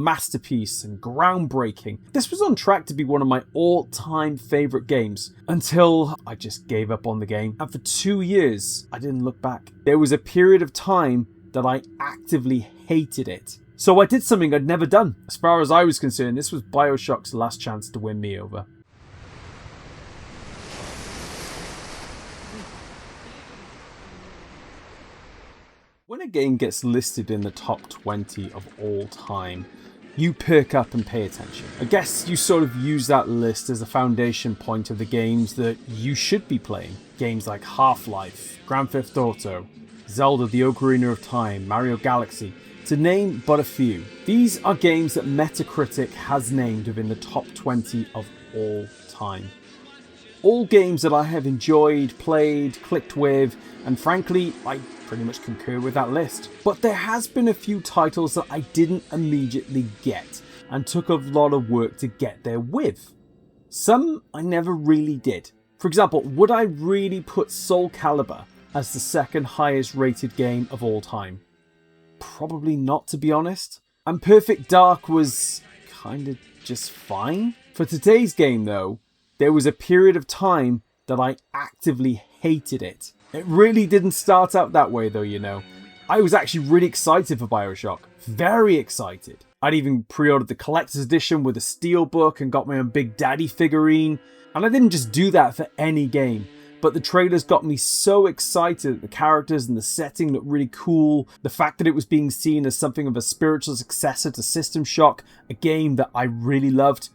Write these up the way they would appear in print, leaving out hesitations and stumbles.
masterpiece and groundbreaking. This was on track to be one of my all-time favourite games until I just gave up on the game, and for 2 years I didn't look back. There was a period of time that I actively hated it. So I did something I'd never done. As far as I was concerned, this was BioShock's last chance to win me over. When a game gets listed in the top 20 of all time, you perk up and pay attention. I guess you sort of use that list as a foundation point of the games that you should be playing. Games like Half-Life, Grand Theft Auto, Zelda The Ocarina of Time, Mario Galaxy, to name but a few. These are games that Metacritic has named within the top 20 of all time. All games that I have enjoyed, played, clicked with, and frankly, I pretty much concur with that list. But there has been a few titles that I didn't immediately get, and took a lot of work to get there with. Some I never really did. For example, would I really put Soul Calibur as the second highest rated game of all time? Probably not, to be honest. And Perfect Dark was kinda just fine. For today's game though, there was a period of time that I actively hated it. It really didn't start out that way though, you know. I was actually really excited for BioShock. Very excited. I'd even pre-ordered the collector's edition with a steelbook and got my own Big Daddy figurine. And I didn't just do that for any game. But the trailers got me so excited that the characters and the setting looked really cool. The fact that it was being seen as something of a spiritual successor to System Shock, a game that I really loved.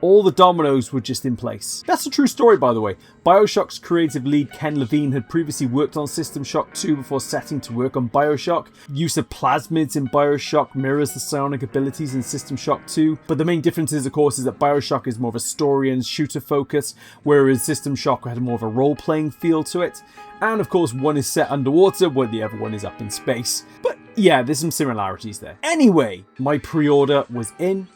All the dominoes were just in place. That's a true story, by the way. BioShock's creative lead Ken Levine had previously worked on System Shock 2 before setting to work on BioShock. Use of plasmids in BioShock mirrors the psionic abilities in System Shock 2, but the main difference is, of course, is that BioShock is more of a story and shooter focus, whereas System Shock had more of a role-playing feel to it. And of course, one is set underwater, while the other one is up in space. But yeah, there's some similarities there. Anyway, my pre-order was in.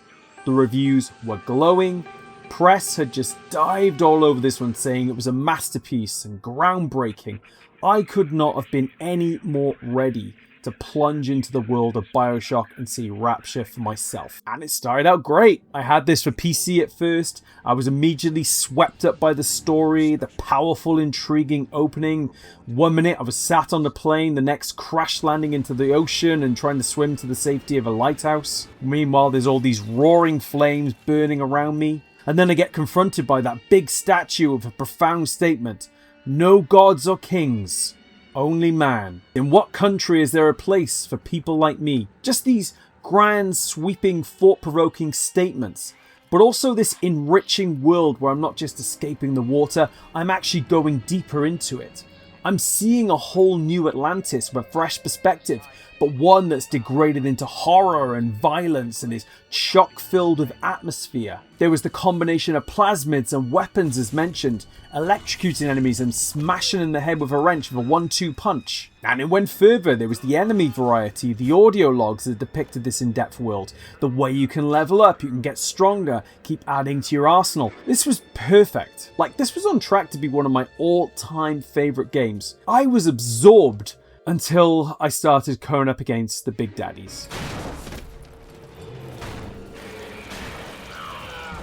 The reviews were glowing. Press had just dived all over this one, saying it was a masterpiece and groundbreaking. I could not have been any more ready to plunge into the world of BioShock and see Rapture for myself. And it started out great. I had this for PC at first. I was immediately swept up by the story, the powerful, intriguing opening. 1 minute I was sat on the plane, the next crash landing into the ocean and trying to swim to the safety of a lighthouse. Meanwhile, there's all these roaring flames burning around me. And then I get confronted by that big statue with a profound statement. No gods or kings. Only man. In what country is there a place for people like me? Just these grand, sweeping, thought-provoking statements. But also this enriching world where I'm not just escaping the water, I'm actually going deeper into it. I'm seeing a whole new Atlantis with a fresh perspective, but one that's degraded into horror and violence and is chock-filled with atmosphere. There was the combination of plasmids and weapons as mentioned, electrocuting enemies and smashing in the head with a wrench with a 1-2 punch. And it went further, there was the enemy variety, the audio logs that depicted this in-depth world, the way you can level up, you can get stronger, keep adding to your arsenal. This was perfect. Like, this was on track to be one of my all-time favourite games. I was absorbed until I started going up against the big daddies.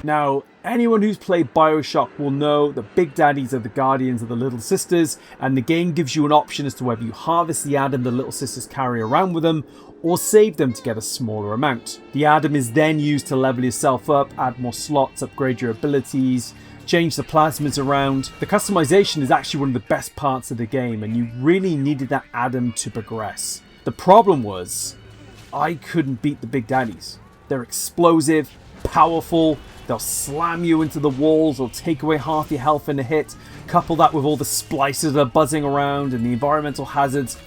Now, anyone who's played BioShock will know that big daddies are the guardians of the little sisters, and the game gives you an option as to whether you harvest the Adam the little sisters carry around with them, or save them to get a smaller amount. The Adam is then used to level yourself up, add more slots, upgrade your abilities, change the plasmids around. The customization is actually one of the best parts of the game, and you really needed that Adam to progress. The problem was, I couldn't beat the big daddies. They're explosive, powerful, they'll slam you into the walls or take away half your health in a hit. Couple that with all the splices that are buzzing around and the environmental hazards.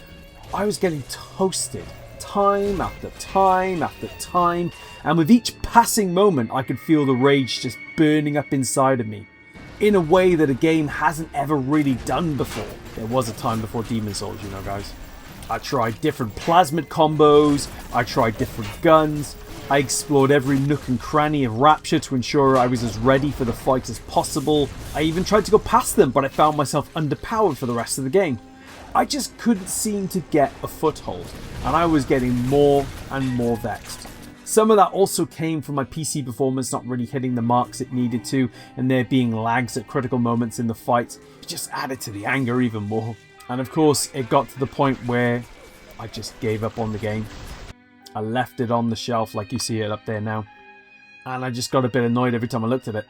I was getting toasted time after time after time, and with each passing moment I could feel the rage just burning up inside of me in a way that a game hasn't ever really done before. There was a time before Demon's Souls, you know, guys. I tried different plasmid combos, I tried different guns, I explored every nook and cranny of Rapture to ensure I was as ready for the fight as possible. I even tried to go past them, but I found myself underpowered for the rest of the game. I just couldn't seem to get a foothold, and I was getting more and more vexed. Some of that also came from my PC performance not really hitting the marks it needed to, and there being lags at critical moments in the fight. It just added to the anger even more. And of course, it got to the point where I just gave up on the game. I left it on the shelf like you see it up there now. And I just got a bit annoyed every time I looked at it.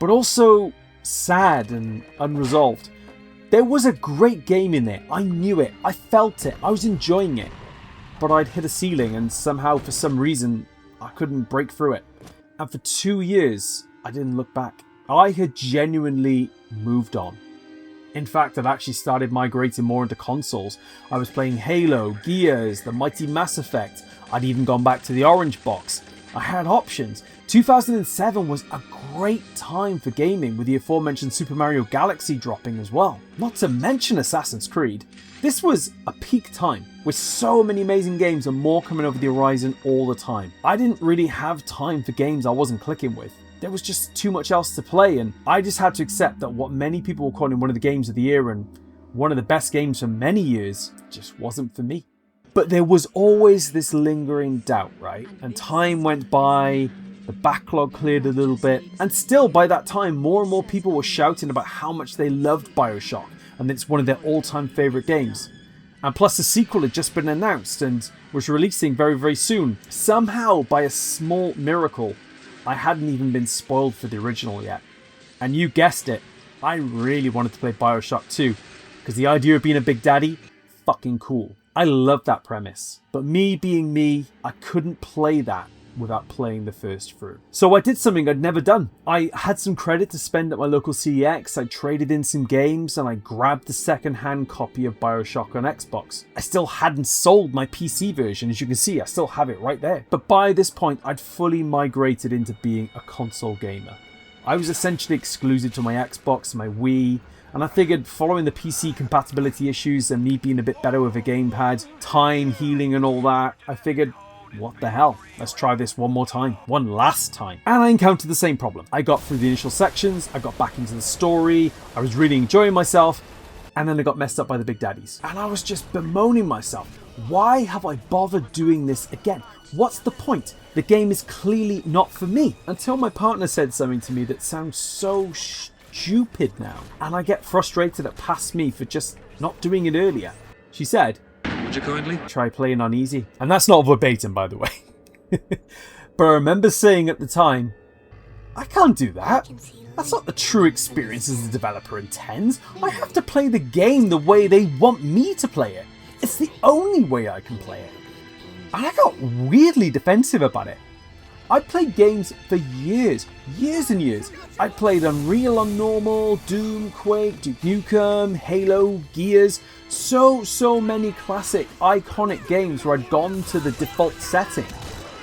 But also sad and unresolved. There was a great game in there. I knew it. I felt it. I was enjoying it. But I'd hit a ceiling and somehow, for some reason, I couldn't break through it. And for 2 years, I didn't look back. I had genuinely moved on. In fact, I'd actually started migrating more into consoles. I was playing Halo, Gears, the mighty Mass Effect. I'd even gone back to the orange box. I had options. 2007 was a great time for gaming, with the aforementioned Super Mario Galaxy dropping as well. Not to mention Assassin's Creed. This was a peak time, with so many amazing games and more coming over the horizon all the time. I didn't really have time for games I wasn't clicking with. There was just too much else to play, and I just had to accept that what many people were calling one of the games of the year and one of the best games for many years just wasn't for me. But there was always this lingering doubt, right? And time went by, the backlog cleared a little bit, and still by that time more and more people were shouting about how much they loved BioShock and it's one of their all-time favourite games. And plus the sequel had just been announced and was releasing very, very soon. Somehow, by a small miracle, I hadn't even been spoiled for the original yet. And you guessed it, I really wanted to play BioShock 2, because the idea of being a big daddy, fucking cool. I loved that premise. But me being me, I couldn't play that without playing the first through. So I did something I'd never done. I had some credit to spend at my local CEX, I traded in some games, and I grabbed the second-hand copy of BioShock on Xbox. I still hadn't sold my PC version, as you can see, I still have it right there. But by this point, I'd fully migrated into being a console gamer. I was essentially exclusive to my Xbox, my Wii, and I figured following the PC compatibility issues and me being a bit better with a gamepad, time healing and all that, I figured, what the hell? Let's try this one more time. One last time. And I encountered the same problem. I got through the initial sections, I got back into the story, I was really enjoying myself, and then I got messed up by the big daddies. And I was just bemoaning myself. Why have I bothered doing this again? What's the point? The game is clearly not for me. Until my partner said something to me that sounds so stupid now. And I get frustrated at past me for just not doing it earlier. She said, "Would you kindly try playing on easy?" And that's not verbatim, by the way. But I remember saying at the time, I can't do that. That's not the true experience as the developer intends. I have to play the game the way they want me to play it. It's the only way I can play it. And I got weirdly defensive about it. I played games for years and years. I played Unreal on normal, Doom, Quake, Duke Nukem, Halo, Gears. So many classic, iconic games where I'd gone to the default setting.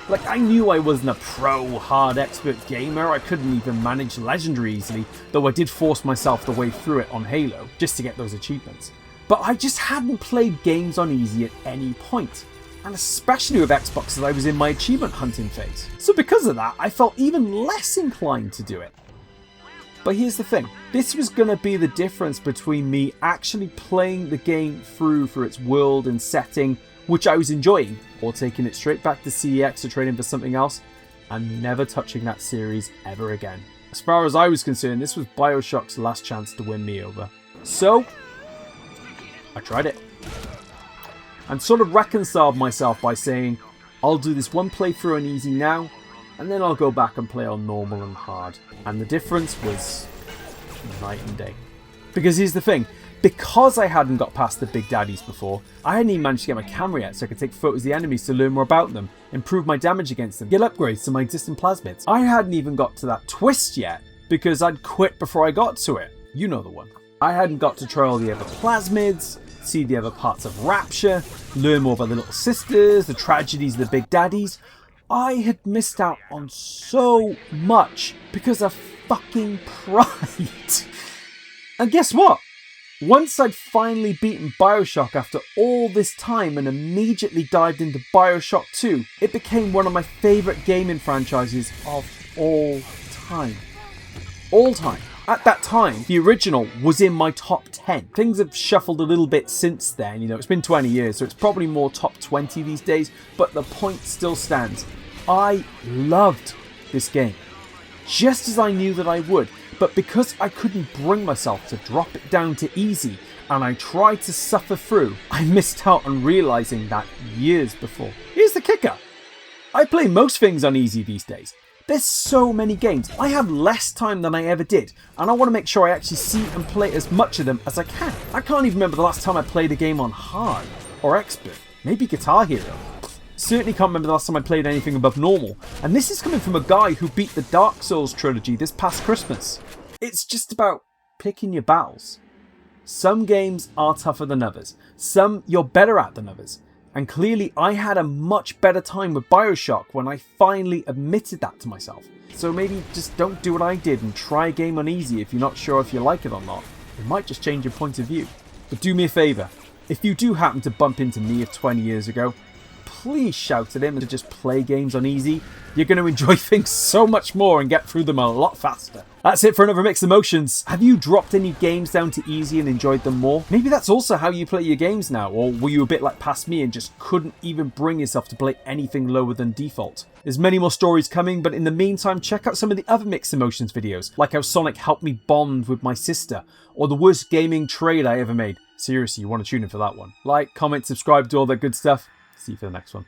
Like, I knew I wasn't a pro, hard expert gamer. I couldn't even manage Legendary easily, though I did force myself the way through it on Halo, just to get those achievements. But I just hadn't played games on easy at any point. And especially with Xbox as I was in my achievement hunting phase. So because of that, I felt even less inclined to do it. But here's the thing, this was going to be the difference between me actually playing the game through for its world and setting, which I was enjoying, or taking it straight back to CEX or trading for something else, and never touching that series ever again. As far as I was concerned, this was BioShock's last chance to win me over. So, I tried it. And sort of reconciled myself by saying, I'll do this one playthrough on easy now, and then I'll go back and play on normal and hard. And the difference was night and day. Because here's the thing, because I hadn't got past the big daddies before, I hadn't even managed to get my camera yet so I could take photos of the enemies to learn more about them, improve my damage against them, get upgrades to my existing plasmids. I hadn't even got to that twist yet, because I'd quit before I got to it. You know the one. I hadn't got to try all the other plasmids, see the other parts of Rapture, learn more about the little sisters, the tragedies of the big daddies. I had missed out on so much because of fucking pride. And guess what? Once I'd finally beaten BioShock after all this time and immediately dived into BioShock 2, it became one of my favourite gaming franchises of all time. All time. At that time, the original was in my top 10. Things have shuffled a little bit since then, it's been 20 years, so it's probably more top 20 these days, but the point still stands. I loved this game, just as I knew that I would, but because I couldn't bring myself to drop it down to easy, and I tried to suffer through, I missed out on realising that years before. Here's the kicker. I play most things on easy these days. There's so many games. I have less time than I ever did, and I want to make sure I actually see and play as much of them as I can. I can't even remember the last time I played a game on hard or expert. Maybe Guitar Hero. Certainly can't remember the last time I played anything above normal. And this is coming from a guy who beat the Dark Souls trilogy this past Christmas. It's just about picking your battles. Some games are tougher than others. Some you're better at than others. And clearly I had a much better time with BioShock when I finally admitted that to myself. So maybe just don't do what I did and try a game on easy if you're not sure if you like it or not. It might just change your point of view. But do me a favour, if you do happen to bump into me of 20 years ago, please shout at him to just play games on easy. You're going to enjoy things so much more and get through them a lot faster. That's it for another Mixed Emotions. Have you dropped any games down to easy and enjoyed them more? Maybe that's also how you play your games now, or were you a bit like past me and just couldn't even bring yourself to play anything lower than default? There's many more stories coming, but in the meantime, check out some of the other Mixed Emotions videos, like how Sonic helped me bond with my sister, or the worst gaming trade I ever made. Seriously, you want to tune in for that one. Like, comment, subscribe, do all that good stuff. See you for the next one.